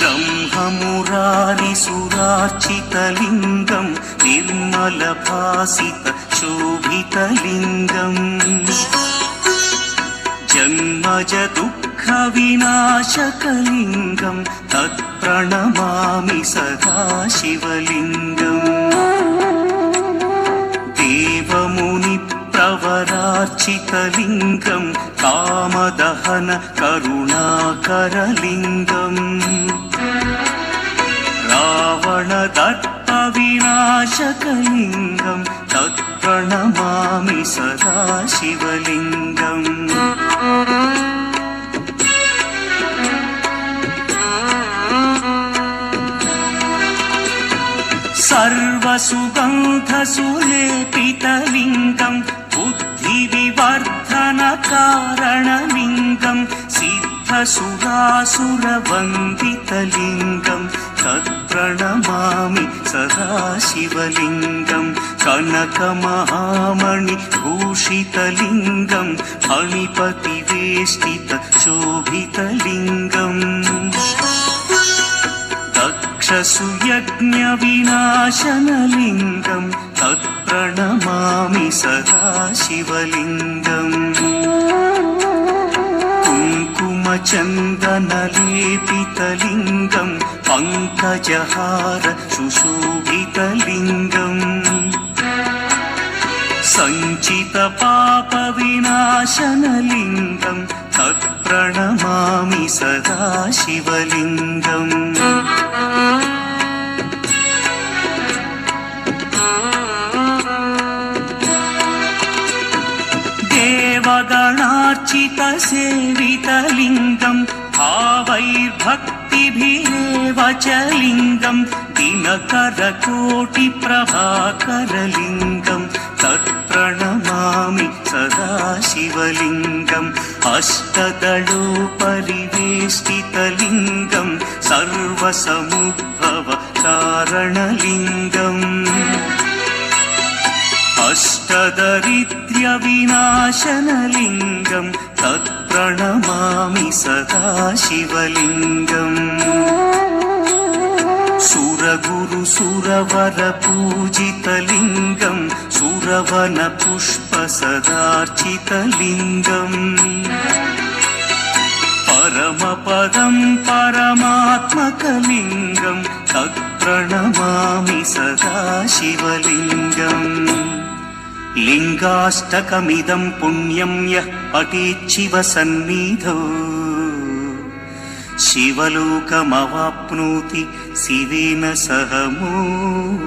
ब्रह्ममुरारिसुरार्चितलिङ्गं निर्मलभासितशोभितलिङ्गम् जन्मजदुःखविनाशकलिङ्गं तत्प्रणमामि सदा शिवलिङ्गम् देवमुनिप्रवरार्चितलिङ्गं कामदहन करुणाकरलिङ्गम् रावणदर्पविनाशकलिङ्गं तत्प्रणमामि सदा शिवलिङ्गम् सर्वसुगन्धसुलेपितलिङ्गं बुद्धिविवर्धनकारणलिङ्गं सिद्धसुरासुरवन्दितलिङ्गं तत्प्रणमामि सदा शिवलिङ्गं कनकमहामणिभूषितलिङ्गं फणिपतिवेष्टितशोभितलिङ्गम् दक्षसुयज्ञविनाशनलिङ्गं तत्प्रणमामि सदा शिवलिङ्गम् कुङ्कुमचन्दनलेपितलिङ्गं पङ्कजहार सुशोभितलिङ्गम् सञ्चितपापविनाशनलिङ्गं तत्प्रणमामि सदा शिवलिङ्गम् देवगणार्चितसेवितलिङ्गं भावैर्भक्तिभिरेव च लिङ्गं दिनकरकोटिप्रभाकरलिङ्गं तत्प्रणमामि सदा शिवलिङ्गम् अष्टदलोपरिवेष्टितलिङ्गं सर्वसमुद्भवकारणलिङ्गम् अष्टदरिद्र्यविनाशनलिङ्गं तत्प्रणमामि सदा शिवलिङ्गम् सुरगुरुसुरवरपूजितलिङ्गं सुरवनपुष्पसदार्चितलिङ्गम् परमपदं परमात्मकलिङ्गं तत्प्रणमामि सदा शिवलिङ्गम् लिङ्गाष्टकमिदं पुण्यं यः पठेच्छिवसन्निधौ शिवलोकमवाप्नोति शिवेन सह मोदितः।